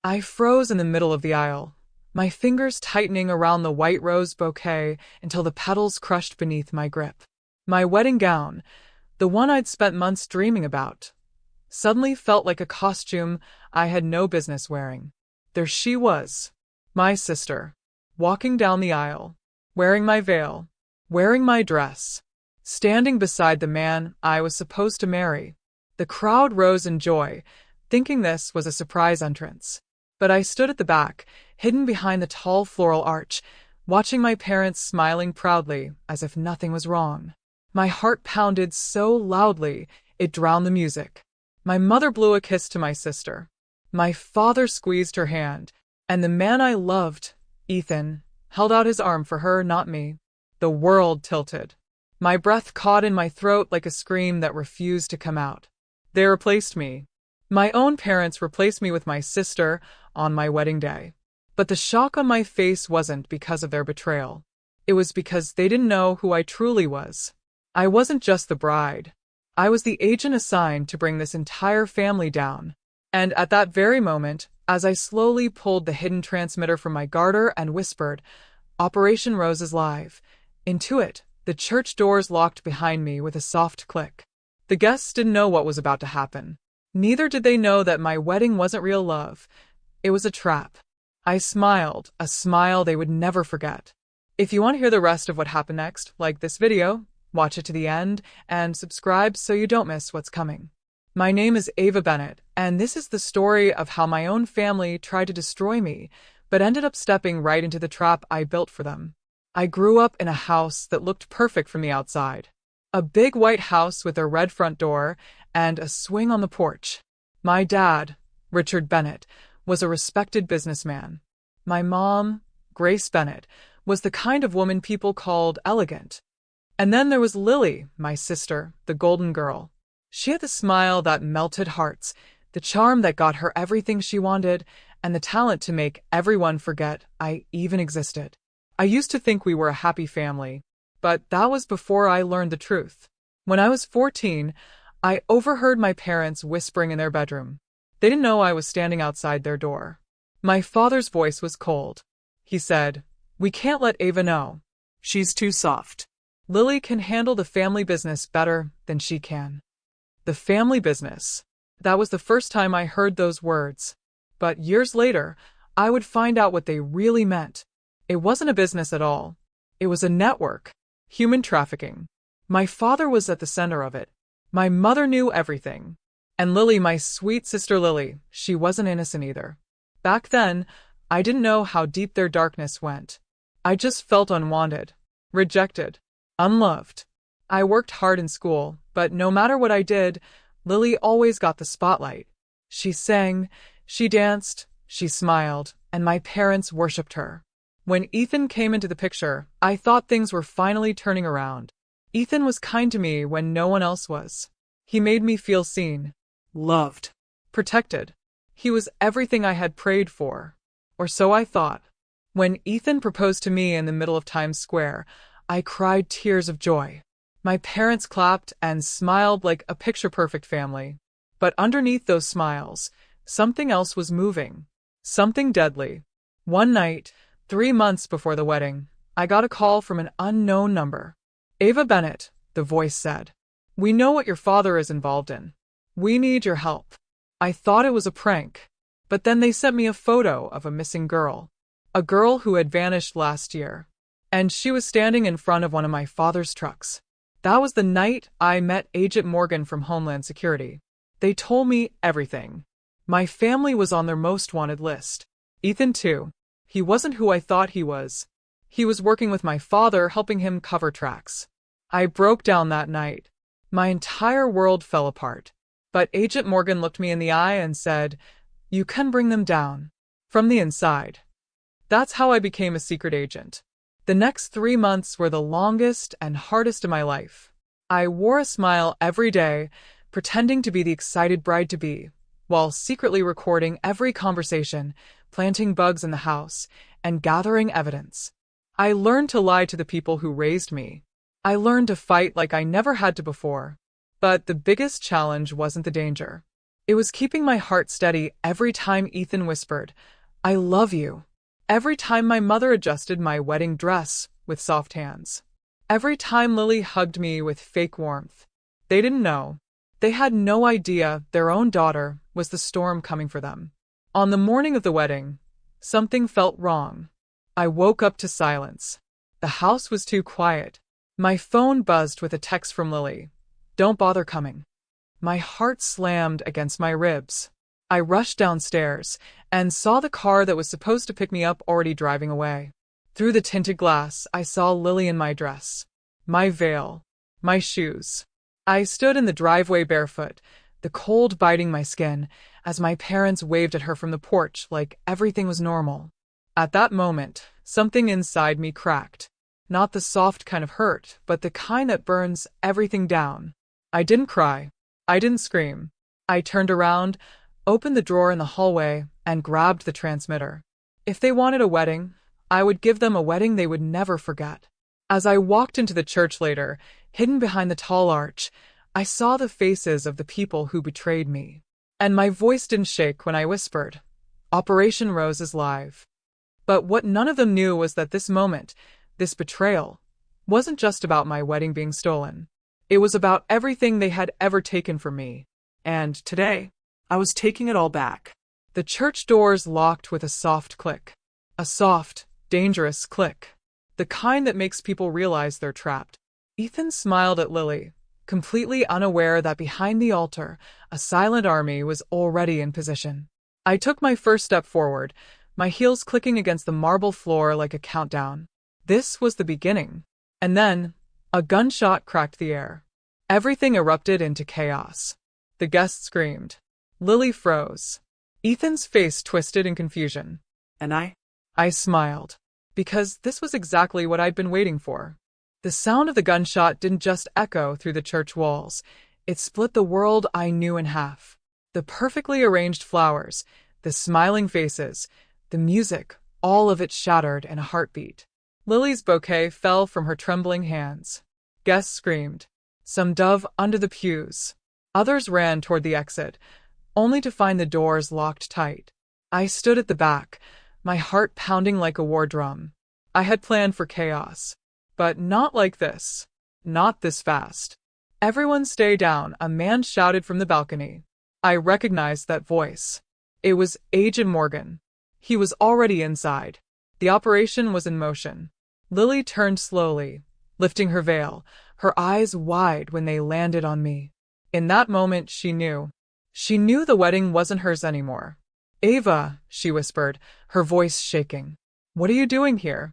I froze in the middle of the aisle, my fingers tightening around the white rose bouquet until the petals crushed beneath my grip. My wedding gown, the one I'd spent months dreaming about, suddenly felt like a costume I had no business wearing. There she was, my sister, walking down the aisle, wearing my veil, wearing my dress, standing beside the man I was supposed to marry. The crowd rose in joy, thinking this was a surprise entrance. But I stood at the back, hidden behind the tall floral arch, watching my parents smiling proudly as if nothing was wrong. My heart pounded so loudly it drowned the music. My mother blew a kiss to my sister. My father squeezed her hand, and the man I loved, Ethan, held out his arm for her, not me. The world tilted. My breath caught in my throat like a scream that refused to come out. They replaced me. My own parents replaced me with my sister on my wedding day. But the shock on my face wasn't because of their betrayal. It was because they didn't know who I truly was. I wasn't just the bride. I was the agent assigned to bring this entire family down. And at that very moment, as I slowly pulled the hidden transmitter from my garter and whispered, "Operation Rose is live," into it, the church doors locked behind me with a soft click. The guests didn't know what was about to happen. Neither did they know that my wedding wasn't real love. It was a trap. I smiled, a smile they would never forget. If you want to hear the rest of what happened next, like this video, watch it to the end, and subscribe so you don't miss what's coming. My name is Ava Bennett, and this is the story of how my own family tried to destroy me, but ended up stepping right into the trap I built for them. I grew up in a house that looked perfect from the outside. A big white house with a red front door and a swing on the porch. My dad, Richard Bennett, was a respected businessman. My mom, Grace Bennett, was the kind of woman people called elegant. And then there was Lily, my sister, the golden girl. She had the smile that melted hearts, the charm that got her everything she wanted, and the talent to make everyone forget I even existed. I used to think we were a happy family, but that was before I learned the truth. When I was 14, I overheard my parents whispering in their bedroom. They didn't know I was standing outside their door. My father's voice was cold. He said, "We can't let Ava know. She's too soft. Lily can handle the family business better than she can." The family business. That was the first time I heard those words. But years later, I would find out what they really meant. It wasn't a business at all. It was a network. Human trafficking. My father was at the center of it. My mother knew everything. And Lily, my sweet sister Lily, she wasn't innocent either. Back then, I didn't know how deep their darkness went. I just felt unwanted, rejected, unloved. I worked hard in school, but no matter what I did, Lily always got the spotlight. She sang, she danced, she smiled, and my parents worshipped her. When Ethan came into the picture, I thought things were finally turning around. Ethan was kind to me when no one else was. He made me feel seen, loved, protected. He was everything I had prayed for. Or so I thought. When Ethan proposed to me in the middle of Times Square, I cried tears of joy. My parents clapped and smiled like a picture-perfect family. But underneath those smiles, something else was moving. Something deadly. One night, 3 months before the wedding, I got a call from an unknown number. "Ava Bennett," the voice said. "We know what your father is involved in. We need your help." I thought it was a prank. But then they sent me a photo of a missing girl. A girl who had vanished last year. And she was standing in front of one of my father's trucks. That was the night I met Agent Morgan from Homeland Security. They told me everything. My family was on their most wanted list. Ethan too. He wasn't who I thought he was. He was working with my father, helping him cover tracks. I broke down that night. My entire world fell apart. But Agent Morgan looked me in the eye and said, "You can bring them down. From the inside." That's how I became a secret agent. The next 3 months were the longest and hardest of my life. I wore a smile every day, pretending to be the excited bride-to-be, while secretly recording every conversation, planting bugs in the house, and gathering evidence. I learned to lie to the people who raised me. I learned to fight like I never had to before. But the biggest challenge wasn't the danger. It was keeping my heart steady every time Ethan whispered, "I love you." Every time my mother adjusted my wedding dress with soft hands. Every time Lily hugged me with fake warmth. They didn't know. They had no idea their own daughter was the storm coming for them. On the morning of the wedding, something felt wrong. I woke up to silence. The house was too quiet. My phone buzzed with a text from Lily. "Don't bother coming." My heart slammed against my ribs. I rushed downstairs and saw the car that was supposed to pick me up already driving away. Through the tinted glass, I saw Lily in my dress, my veil, my shoes. I stood in the driveway barefoot, the cold biting my skin, as my parents waved at her from the porch like everything was normal. At that moment, something inside me cracked. Not the soft kind of hurt, but the kind that burns everything down. I didn't cry. I didn't scream. I turned around, opened the drawer in the hallway, and grabbed the transmitter. If they wanted a wedding, I would give them a wedding they would never forget. As I walked into the church later, hidden behind the tall arch, I saw the faces of the people who betrayed me. And my voice didn't shake when I whispered, "Operation Rose is live." But what none of them knew was that this moment, this betrayal, wasn't just about my wedding being stolen. It was about everything they had ever taken from me. And today, I was taking it all back. The church doors locked with a soft click. A soft, dangerous click. The kind that makes people realize they're trapped. Ethan smiled at Lily, completely unaware that behind the altar, a silent army was already in position. I took my first step forward, my heels clicking against the marble floor like a countdown. This was the beginning. And then, a gunshot cracked the air. Everything erupted into chaos. The guests screamed. Lily froze. Ethan's face twisted in confusion. And I smiled. Because this was exactly what I'd been waiting for. The sound of the gunshot didn't just echo through the church walls. It split the world I knew in half. The perfectly arranged flowers, the smiling faces, the music, all of it shattered in a heartbeat. Lily's bouquet fell from her trembling hands. Guests screamed. Some dove under the pews. Others ran toward the exit, only to find the doors locked tight. I stood at the back, my heart pounding like a war drum. I had planned for chaos. But not like this. Not this fast. "Everyone stay down," a man shouted from the balcony. I recognized that voice. It was Agent Morgan. He was already inside. The operation was in motion. Lily turned slowly, lifting her veil, her eyes wide when they landed on me. In that moment, she knew. She knew the wedding wasn't hers anymore. "Ava," she whispered, her voice shaking. "What are you doing here?"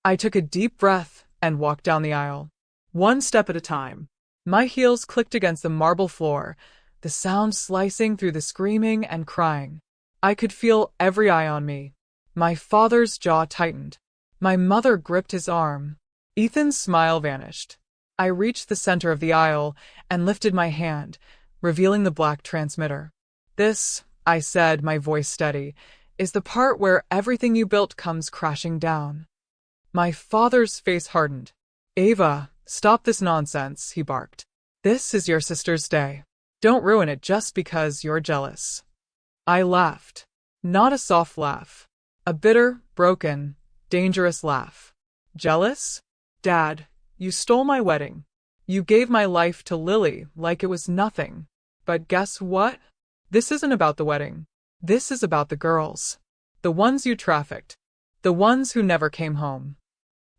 I took a deep breath and walked down the aisle. One step at a time. My heels clicked against the marble floor, the sound slicing through the screaming and crying. I could feel every eye on me. My father's jaw tightened. My mother gripped his arm. Ethan's smile vanished. I reached the center of the aisle and lifted my hand, revealing the black transmitter. "This," I said, my voice steady, "is the part where everything you built comes crashing down." My father's face hardened. "Ava, stop this nonsense," he barked. "This is your sister's day. Don't ruin it just because you're jealous." I laughed. Not a soft laugh. A bitter, broken, dangerous laugh. "Jealous? Dad, you stole my wedding. You gave my life to Lily like it was nothing. But guess what? This isn't about the wedding. This is about the girls. The ones you trafficked. The ones who never came home."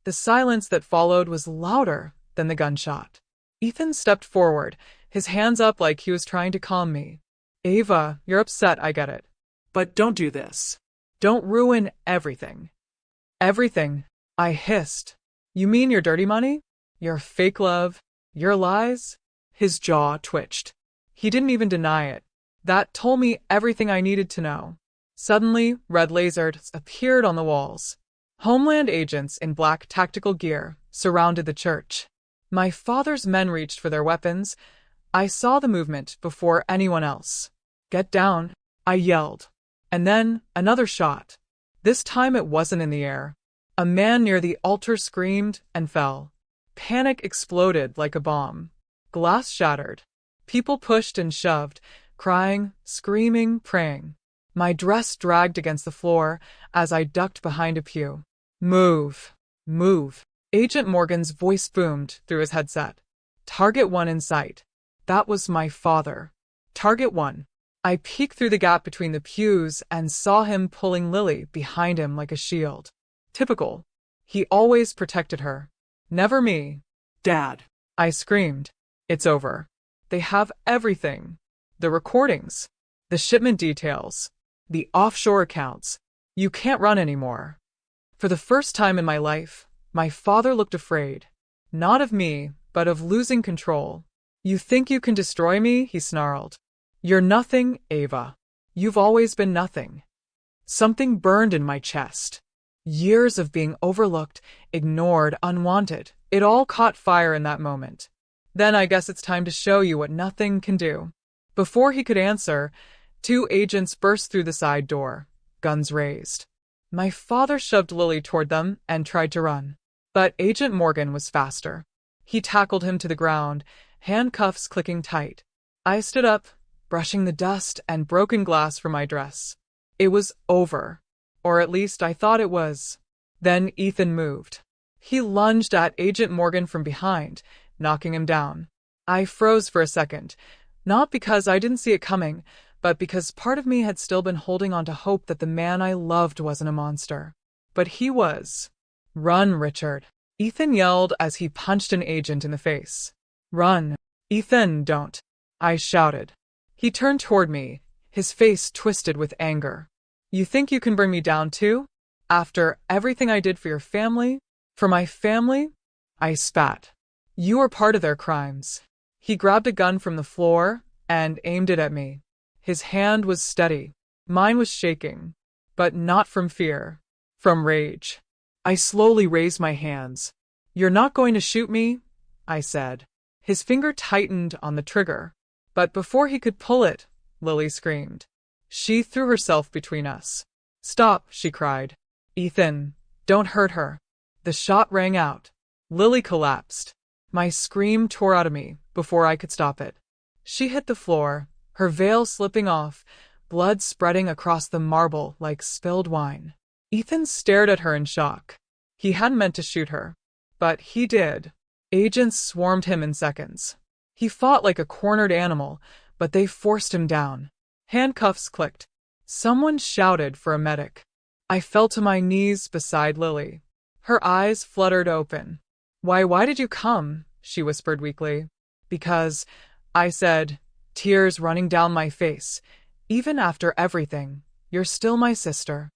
The silence that followed was louder than the gunshot. Ethan stepped forward, his hands up like he was trying to calm me. "Ava, you're upset, I get it. But don't do this. Don't ruin everything." "Everything?" I hissed. "You mean your dirty money? Your fake love? Your lies?" His jaw twitched. He didn't even deny it. That told me everything I needed to know. Suddenly, red lasers appeared on the walls. Homeland agents in black tactical gear surrounded the church. My father's men reached for their weapons. I saw the movement before anyone else. "Get down," I yelled. And then, another shot. This time it wasn't in the air. A man near the altar screamed and fell. Panic exploded like a bomb. Glass shattered. People pushed and shoved, crying, screaming, praying. My dress dragged against the floor as I ducked behind a pew. Move. Move. Agent Morgan's voice boomed through his headset. Target 1 in sight. That was my father. Target 1. I peeked through the gap between the pews and saw him pulling Lily behind him like a shield. Typical. He always protected her. Never me. Dad. I screamed. It's over. They have everything. The recordings. The shipment details. The offshore accounts. You can't run anymore. For the first time in my life, my father looked afraid. Not of me, but of losing control. You think you can destroy me? He snarled. You're nothing, Ava. You've always been nothing. Something burned in my chest. Years of being overlooked, ignored, unwanted. It all caught fire in that moment. Then I guess it's time to show you what nothing can do. Before he could answer, 2 agents burst through the side door, guns raised. My father shoved Lily toward them and tried to run. But Agent Morgan was faster. He tackled him to the ground, handcuffs clicking tight. I stood up, brushing the dust and broken glass from my dress. It was over. Or at least I thought it was. Then Ethan moved. He lunged at Agent Morgan from behind, knocking him down. I froze for a second, not because I didn't see it coming, but because part of me had still been holding on to hope that the man I loved wasn't a monster. But he was. Run, Richard. Ethan yelled as he punched an agent in the face. Run. Ethan, don't. I shouted. He turned toward me, his face twisted with anger. You think you can bring me down too? After everything I did for your family? For my family? I spat. You were part of their crimes. He grabbed a gun from the floor and aimed it at me. His hand was steady. Mine was shaking. But not from fear. From rage. I slowly raised my hands. You're not going to shoot me? I said. His finger tightened on the trigger. But before he could pull it, Lily screamed. She threw herself between us. Stop, she cried. Ethan, don't hurt her. The shot rang out. Lily collapsed. My scream tore out of me before I could stop it. She hit the floor, her veil slipping off, blood spreading across the marble like spilled wine. Ethan stared at her in shock. He hadn't meant to shoot her. But he did. Agents swarmed him in seconds. He fought like a cornered animal, but they forced him down. Handcuffs clicked. Someone shouted for a medic. I fell to my knees beside Lily. Her eyes fluttered open. Why did you come? She whispered weakly. Because, I said, tears running down my face. Even after everything, you're still my sister.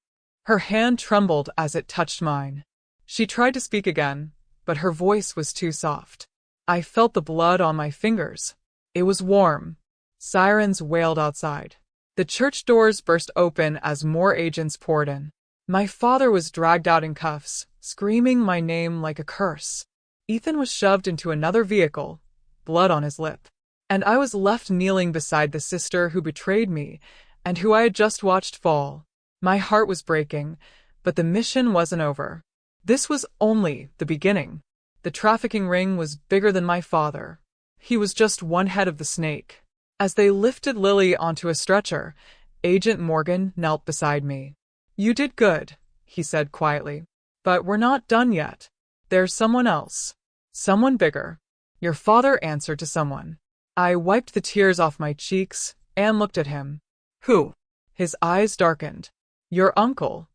Her hand trembled as it touched mine. She tried to speak again, but her voice was too soft. I felt the blood on my fingers. It was warm. Sirens wailed outside. The church doors burst open as more agents poured in. My father was dragged out in cuffs, screaming my name like a curse. Ethan was shoved into another vehicle, blood on his lip. And I was left kneeling beside the sister who betrayed me and who I had just watched fall. My heart was breaking, but the mission wasn't over. This was only the beginning. The trafficking ring was bigger than my father. He was just one head of the snake. As they lifted Lily onto a stretcher, Agent Morgan knelt beside me. You did good, he said quietly. But we're not done yet. There's someone else. Someone bigger. Your father answered to someone. I wiped the tears off my cheeks and looked at him. Who? His eyes darkened. Your uncle.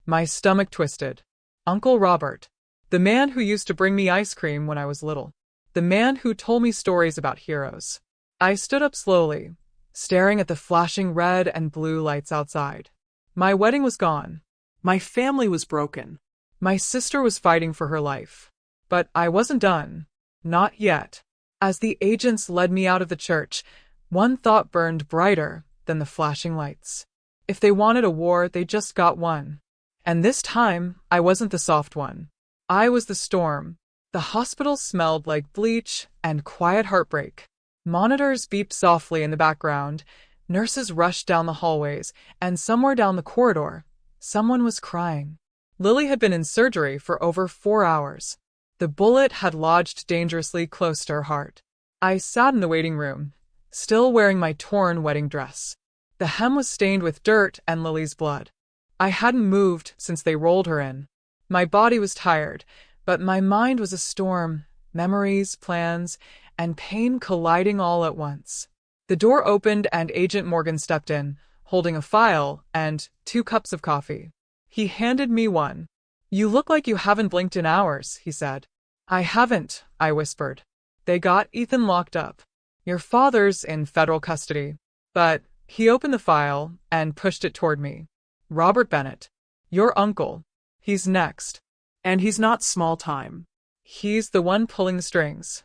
My stomach twisted. Uncle Robert. The man who used to bring me ice cream when I was little. The man who told me stories about heroes. I stood up slowly, staring at the flashing red and blue lights outside. My wedding was gone. My family was broken. My sister was fighting for her life. But I wasn't done. Not yet. As the agents led me out of the church, one thought burned brighter than the flashing lights. If they wanted a war, they just got one. And this time, I wasn't the soft one. I was the storm. The hospital smelled like bleach and quiet heartbreak. Monitors beeped softly in the background. Nurses rushed down the hallways, and somewhere down the corridor, someone was crying. Lily had been in surgery for over 4 hours. The bullet had lodged dangerously close to her heart. I sat in the waiting room, still wearing my torn wedding dress. The hem was stained with dirt and Lily's blood. I hadn't moved since they rolled her in. My body was tired, but my mind was a storm, memories, plans, and pain colliding all at once. The door opened and Agent Morgan stepped in, holding a file and 2 cups of coffee. He handed me one. "You look like you haven't blinked in hours," he said. "I haven't," I whispered. "They got Ethan locked up. Your father's in federal custody." But he opened the file and pushed it toward me. "Robert Bennett. Your uncle. He's next. And he's not small time. He's the one pulling the strings."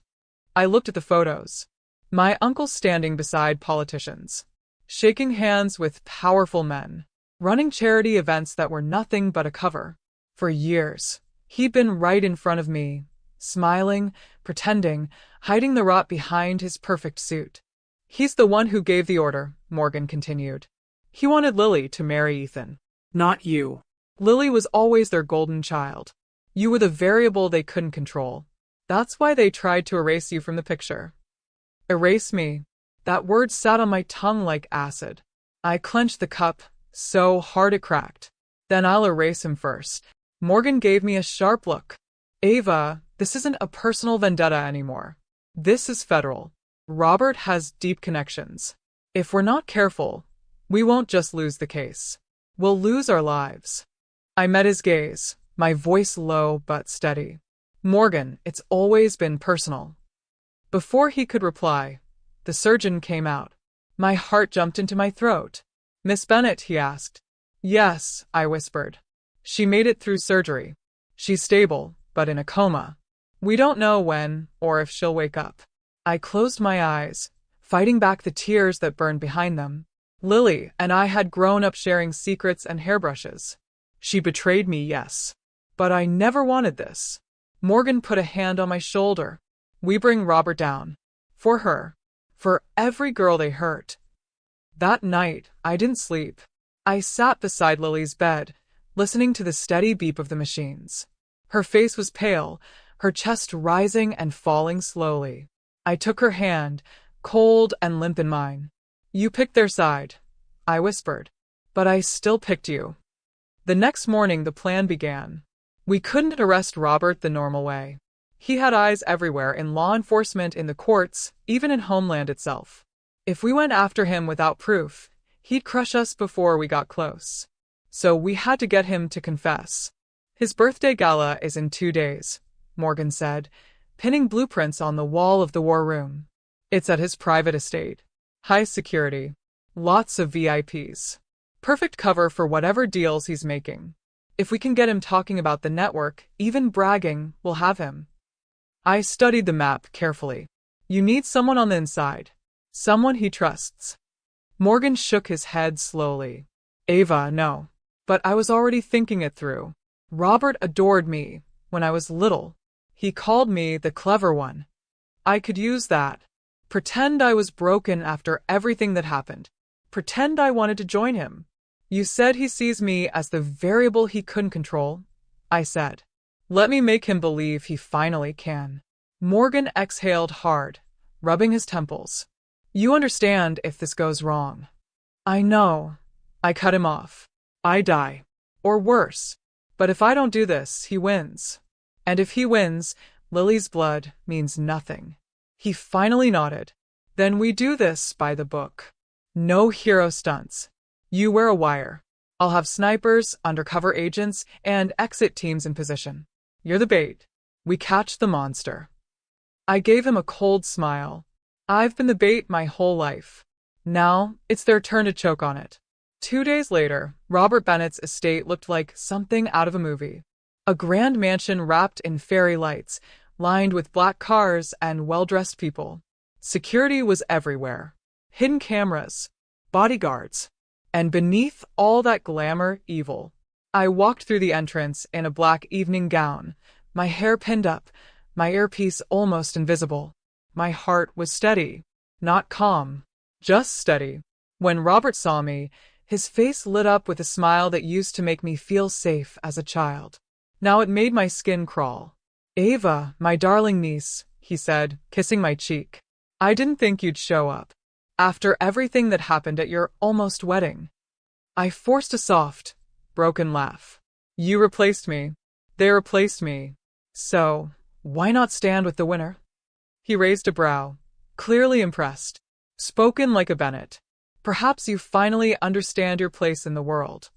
I looked at the photos. My uncle standing beside politicians, shaking hands with powerful men, running charity events that were nothing but a cover. For years, he'd been right in front of me, smiling, pretending, hiding the rot behind his perfect suit. "He's the one who gave the order," Morgan continued. "He wanted Lily to marry Ethan. Not you. Lily was always their golden child. You were the variable they couldn't control. That's why they tried to erase you from the picture." Erase me. That word sat on my tongue like acid. I clenched the cup, so hard it cracked. "Then I'll erase him first." Morgan gave me a sharp look. "Ava, this isn't a personal vendetta anymore. This is federal. Robert has deep connections. If we're not careful, we won't just lose the case. We'll lose our lives." I met his gaze, my voice low but steady. "Morgan, it's always been personal." Before he could reply, the surgeon came out. My heart jumped into my throat. "Miss Bennett?" he asked. "Yes," I whispered. "She made it through surgery. She's stable, but in a coma. We don't know when or if she'll wake up." I closed my eyes, fighting back the tears that burned behind them. Lily and I had grown up sharing secrets and hairbrushes. She betrayed me, yes. But I never wanted this. Morgan put a hand on my shoulder. "We bring Robert down. For her. For every girl they hurt." That night, I didn't sleep. I sat beside Lily's bed, listening to the steady beep of the machines. Her face was pale, her chest rising and falling slowly. I took her hand, cold and limp in mine. "You picked their side," I whispered. "But I still picked you." The next morning the plan began. We couldn't arrest Robert the normal way. He had eyes everywhere in law enforcement, in the courts, even in Homeland itself. If we went after him without proof, he'd crush us before we got close. So we had to get him to confess. "His birthday gala is in 2 days," Morgan said, pinning blueprints on the wall of the war room. "It's at his private estate. High security. Lots of VIPs. Perfect cover for whatever deals he's making. If we can get him talking about the network, even bragging, we'll have him." I studied the map carefully. "You need someone on the inside. Someone he trusts." Morgan shook his head slowly. "Ava, no." But I was already thinking it through. Robert adored me when I was little. He called me the clever one. I could use that. Pretend I was broken after everything that happened. Pretend I wanted to join him. "You said he sees me as the variable he couldn't control," I said. "Let me make him believe he finally can." Morgan exhaled hard, rubbing his temples. "You understand if this goes wrong." "I know." I cut him off. "I die. Or worse. But if I don't do this, he wins. And if he wins, Lily's blood means nothing." He finally nodded. "Then we do this by the book. No hero stunts. You wear a wire. I'll have snipers, undercover agents, and exit teams in position. You're the bait. We catch the monster." I gave him a cold smile. I've been the bait my whole life. Now, it's their turn to choke on it. 2 days later, Robert Bennett's estate looked like something out of a movie. A grand mansion wrapped in fairy lights, lined with black cars and well-dressed people. Security was everywhere. Hidden cameras, bodyguards, and beneath all that glamour, evil. I walked through the entrance in a black evening gown, my hair pinned up, my earpiece almost invisible. My heart was steady, not calm, just steady. When Robert saw me, his face lit up with a smile that used to make me feel safe as a child. Now it made my skin crawl. "Ava, my darling niece," he said, kissing my cheek. "I didn't think you'd show up." After everything that happened at your almost wedding. I forced a soft, broken laugh. You replaced me. They replaced me. So, why not stand with the winner? He raised a brow, clearly impressed. Spoken like a Bennett. Perhaps you finally understand your place in the world.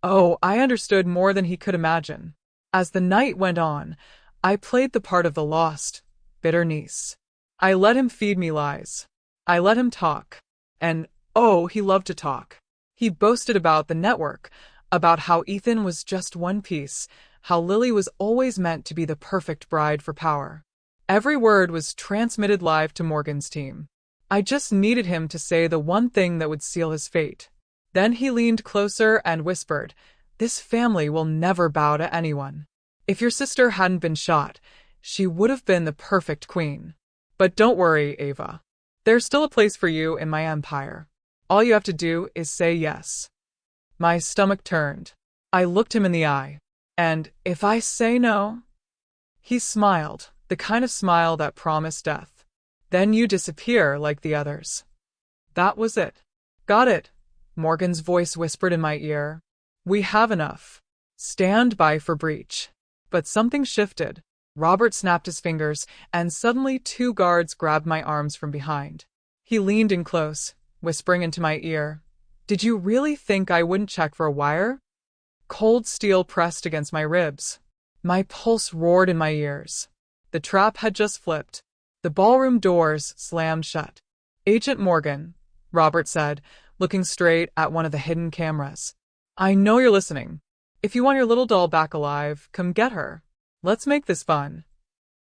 Oh, I understood more than he could imagine. As the night went on, I played the part of the lost, bitter niece. I let him feed me lies. I let him talk. And, oh, he loved to talk. He boasted about the network, about how Ethan was just one piece, how Lily was always meant to be the perfect bride for power. Every word was transmitted live to Morgan's team. I just needed him to say the one thing that would seal his fate. Then he leaned closer and whispered, "This family will never bow to anyone. If your sister hadn't been shot, she would have been the perfect queen. But don't worry, Ava. There's still a place for you in my empire. All you have to do is say yes." My stomach turned. I looked him in the eye. "And if I say no?" He smiled, the kind of smile that promised death. "Then you disappear like the others." That was it. "Got it," Morgan's voice whispered in my ear. "We have enough. Stand by for breach." But something shifted. Robert snapped his fingers, and suddenly 2 guards grabbed my arms from behind. He leaned in close, whispering into my ear, "Did you really think I wouldn't check for a wire?" Cold steel pressed against my ribs. My pulse roared in my ears. The trap had just flipped. The ballroom doors slammed shut. "Agent Morgan," Robert said, looking straight at one of the hidden cameras. "I know you're listening. If you want your little doll back alive, come get her. Let's make this fun."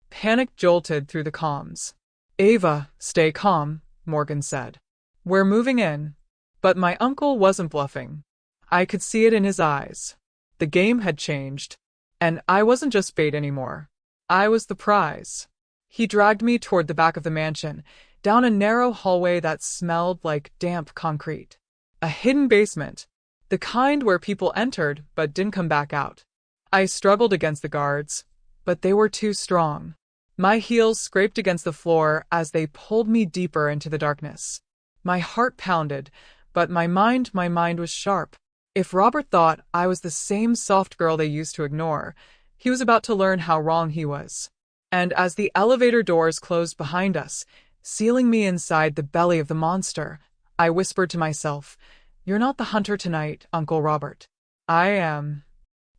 Panic jolted through the comms. "Ava, stay calm," Morgan said. "We're moving in." But my uncle wasn't bluffing. I could see it in his eyes. The game had changed. And I wasn't just bait anymore. I was the prize. He dragged me toward the back of the mansion, down a narrow hallway that smelled like damp concrete. A hidden basement. The kind where people entered but didn't come back out. I struggled against the guards, but they were too strong. My heels scraped against the floor as they pulled me deeper into the darkness. My heart pounded, but my mind was sharp. If Robert thought I was the same soft girl they used to ignore, he was about to learn how wrong he was. And as the elevator doors closed behind us, sealing me inside the belly of the monster, I whispered to myself, "You're not the hunter tonight, Uncle Robert. I am."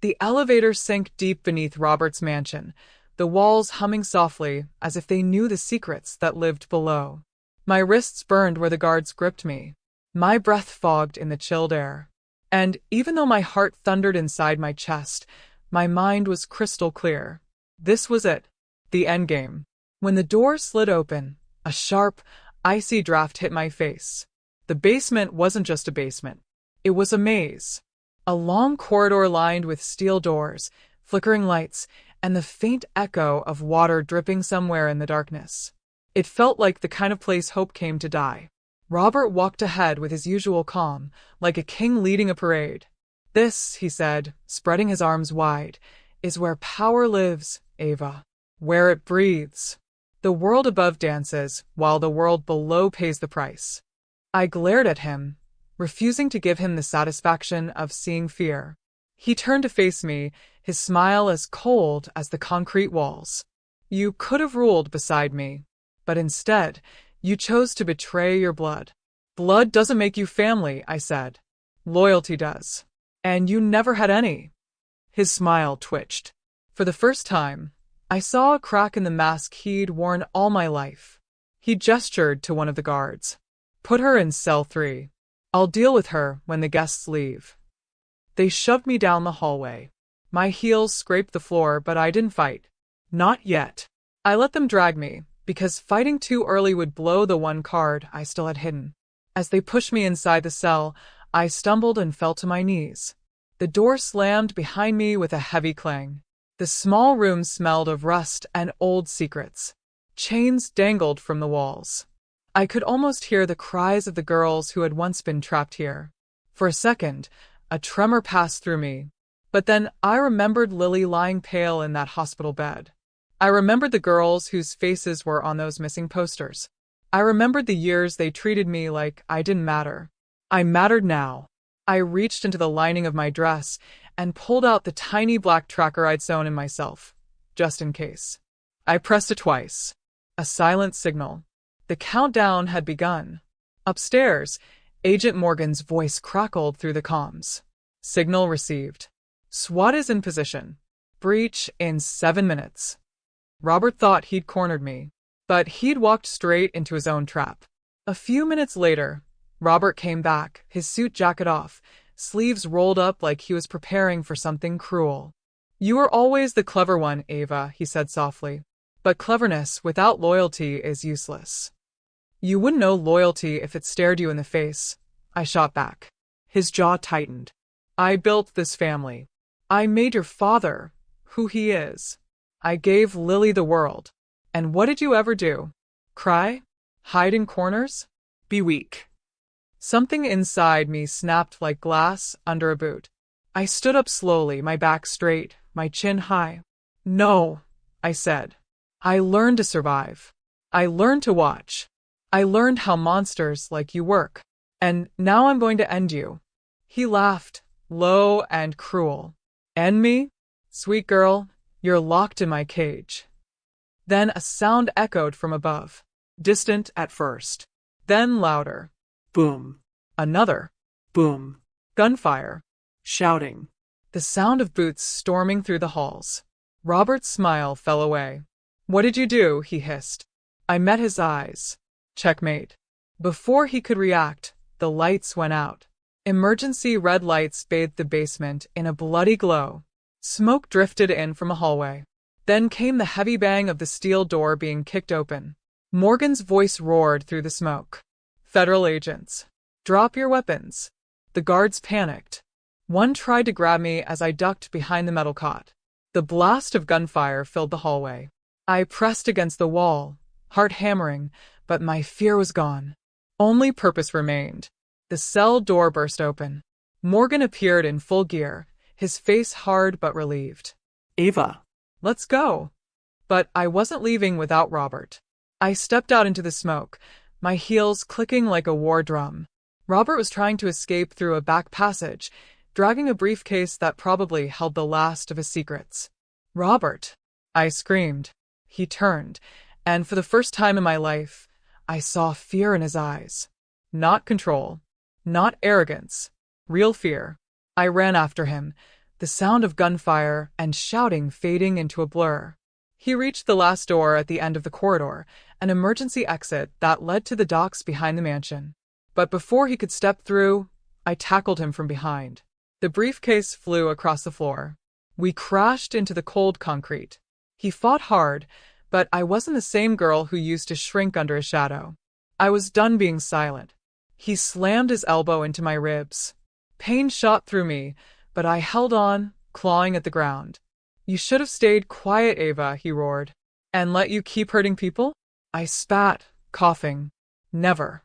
The elevator sank deep beneath Robert's mansion, the walls humming softly as if they knew the secrets that lived below. My wrists burned where the guards gripped me. My breath fogged in the chilled air. And even though my heart thundered inside my chest, my mind was crystal clear. This was it. The endgame. When the door slid open, a sharp, icy draft hit my face. The basement wasn't just a basement. It was a maze. A long corridor lined with steel doors, flickering lights, and the faint echo of water dripping somewhere in the darkness. It felt like the kind of place hope came to die. Robert walked ahead with his usual calm, like a king leading a parade. "This," he said, spreading his arms wide, "is where power lives, Ava. Where it breathes. The world above dances, while the world below pays the price." I glared at him, refusing to give him the satisfaction of seeing fear. He turned to face me, his smile as cold as the concrete walls. "You could have ruled beside me, but instead, you chose to betray your blood." "Blood doesn't make you family," I said. "Loyalty does. And you never had any." His smile twitched. For the first time, I saw a crack in the mask he'd worn all my life. He gestured to one of the guards. "Put her in cell 3. I'll deal with her when the guests leave." They shoved me down the hallway. My heels scraped the floor, but I didn't fight. Not yet. I let them drag me, because fighting too early would blow the one card I still had hidden. As they pushed me inside the cell, I stumbled and fell to my knees. The door slammed behind me with a heavy clang. The small room smelled of rust and old secrets. Chains dangled from the walls. I could almost hear the cries of the girls who had once been trapped here. For a second, a tremor passed through me. But then I remembered Lily lying pale in that hospital bed. I remembered the girls whose faces were on those missing posters. I remembered the years they treated me like I didn't matter. I mattered now. I reached into the lining of my dress and pulled out the tiny black tracker I'd sewn in myself, just in case. I pressed it twice. A silent signal. The countdown had begun. Upstairs, Agent Morgan's voice crackled through the comms. Signal received. SWAT is in position. Breach in 7 minutes. Robert thought he'd cornered me, but he'd walked straight into his own trap. A few minutes later, Robert came back, his suit jacket off, sleeves rolled up like he was preparing for something cruel. You were always the clever one, Ava, he said softly. But cleverness without loyalty is useless. You wouldn't know loyalty if it stared you in the face, I shot back. His jaw tightened. I built this family. I made your father who he is. I gave Lily the world. And what did you ever do? Cry? Hide in corners? Be weak. Something inside me snapped like glass under a boot. I stood up slowly, my back straight, my chin high. No, I said. I learned to survive. I learned to watch. I learned how monsters like you work. And now I'm going to end you. He laughed, low and cruel. End me? Sweet girl, you're locked in my cage. Then a sound echoed from above. Distant at first. Then louder. Boom. Another. Boom. Gunfire. Shouting. The sound of boots storming through the halls. Robert's smile fell away. What did you do? He hissed. I met his eyes. Checkmate. Before he could react, the lights went out. Emergency red lights bathed the basement in a bloody glow. Smoke drifted in from a hallway. Then came the heavy bang of the steel door being kicked open. Morgan's voice roared through the smoke. Federal agents. Drop your weapons. The guards panicked. One tried to grab me as I ducked behind the metal cot. The blast of gunfire filled the hallway. I pressed against the wall, heart hammering, but my fear was gone. Only purpose remained. The cell door burst open. Morgan appeared in full gear, his face hard but relieved. Ava. Let's go. But I wasn't leaving without Robert. I stepped out into the smoke, my heels clicking like a war drum. Robert was trying to escape through a back passage, dragging a briefcase that probably held the last of his secrets. Robert! I screamed. He turned, and for the first time in my life, I saw fear in his eyes. Not control. Not arrogance. Real fear. I ran after him, the sound of gunfire and shouting fading into a blur. He reached the last door at the end of the corridor, an emergency exit that led to the docks behind the mansion. But before he could step through, I tackled him from behind. The briefcase flew across the floor. We crashed into the cold concrete. He fought hard, but I wasn't the same girl who used to shrink under a shadow. I was done being silent. He slammed his elbow into my ribs. Pain shot through me, but I held on, clawing at the ground. You should have stayed quiet, Ava, he roared. And let you keep hurting people? I spat, coughing. Never.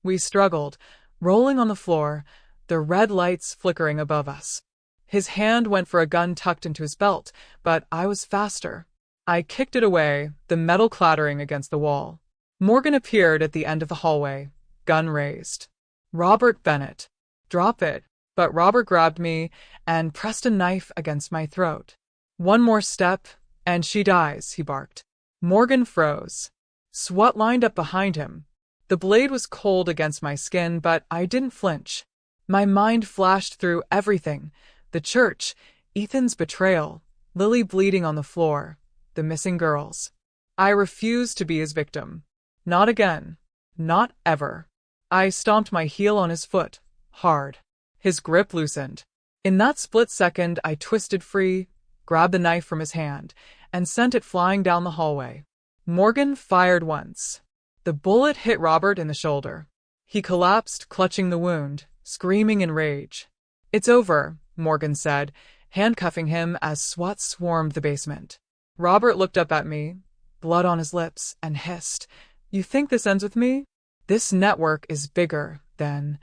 We struggled, rolling on the floor, the red lights flickering above us. His hand went for a gun tucked into his belt, but I was faster. I kicked it away, the metal clattering against the wall. Morgan appeared at the end of the hallway, gun raised. Robert Bennett. Drop it. But Robert grabbed me and pressed a knife against my throat. One more step, and she dies, he barked. Morgan froze. SWAT lined up behind him. The blade was cold against my skin, but I didn't flinch. My mind flashed through everything. The church, Ethan's betrayal, Lily bleeding on the floor, the missing girls. I refused to be his victim. Not again. Not ever. I stomped my heel on his foot, hard. His grip loosened. In that split second, I twisted free, grabbed the knife from his hand, and sent it flying down the hallway. Morgan fired once. The bullet hit Robert in the shoulder. He collapsed, clutching the wound, screaming in rage. It's over, Morgan said, handcuffing him as SWAT swarmed the basement. Robert looked up at me, blood on his lips, and hissed, You think this ends with me? This network is bigger than...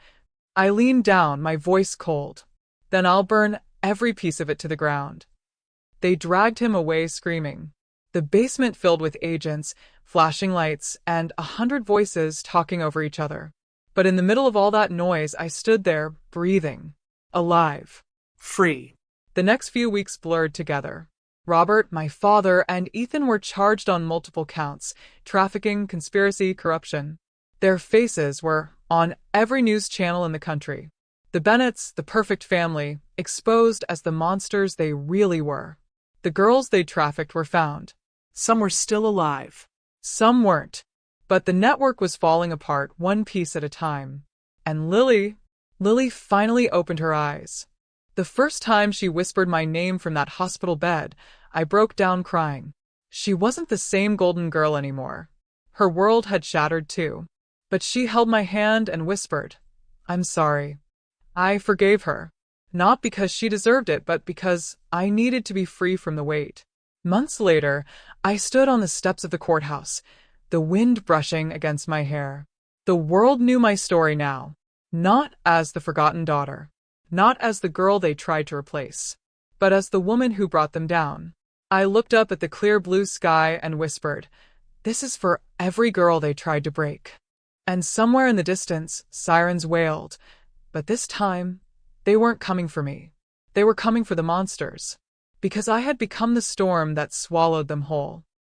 I leaned down, my voice cold. Then I'll burn every piece of it to the ground. They dragged him away screaming. The basement filled with agents, flashing lights, and 100 voices talking over each other. But in the middle of all that noise, I stood there, breathing, alive, free. The next few weeks blurred together. Robert, my father, and Ethan were charged on multiple counts: trafficking, conspiracy, corruption. Their faces were on every news channel in the country. The Bennetts, the perfect family, exposed as the monsters they really were. The girls they trafficked were found. Some were still alive. Some weren't. But the network was falling apart one piece at a time. And Lily finally opened her eyes. The first time she whispered my name from that hospital bed, I broke down crying. She wasn't the same golden girl anymore. Her world had shattered too. But she held my hand and whispered, "I'm sorry." I forgave her. Not because she deserved it, but because I needed to be free from the weight. Months later, I stood on the steps of the courthouse, the wind brushing against my hair. The world knew my story now, not as the forgotten daughter, not as the girl they tried to replace, but as the woman who brought them down. I looked up at the clear blue sky and whispered, "This is for every girl they tried to break." And somewhere in the distance, sirens wailed, but this time, they weren't coming for me. They were coming for the monsters, because I had become the storm that swallowed them whole.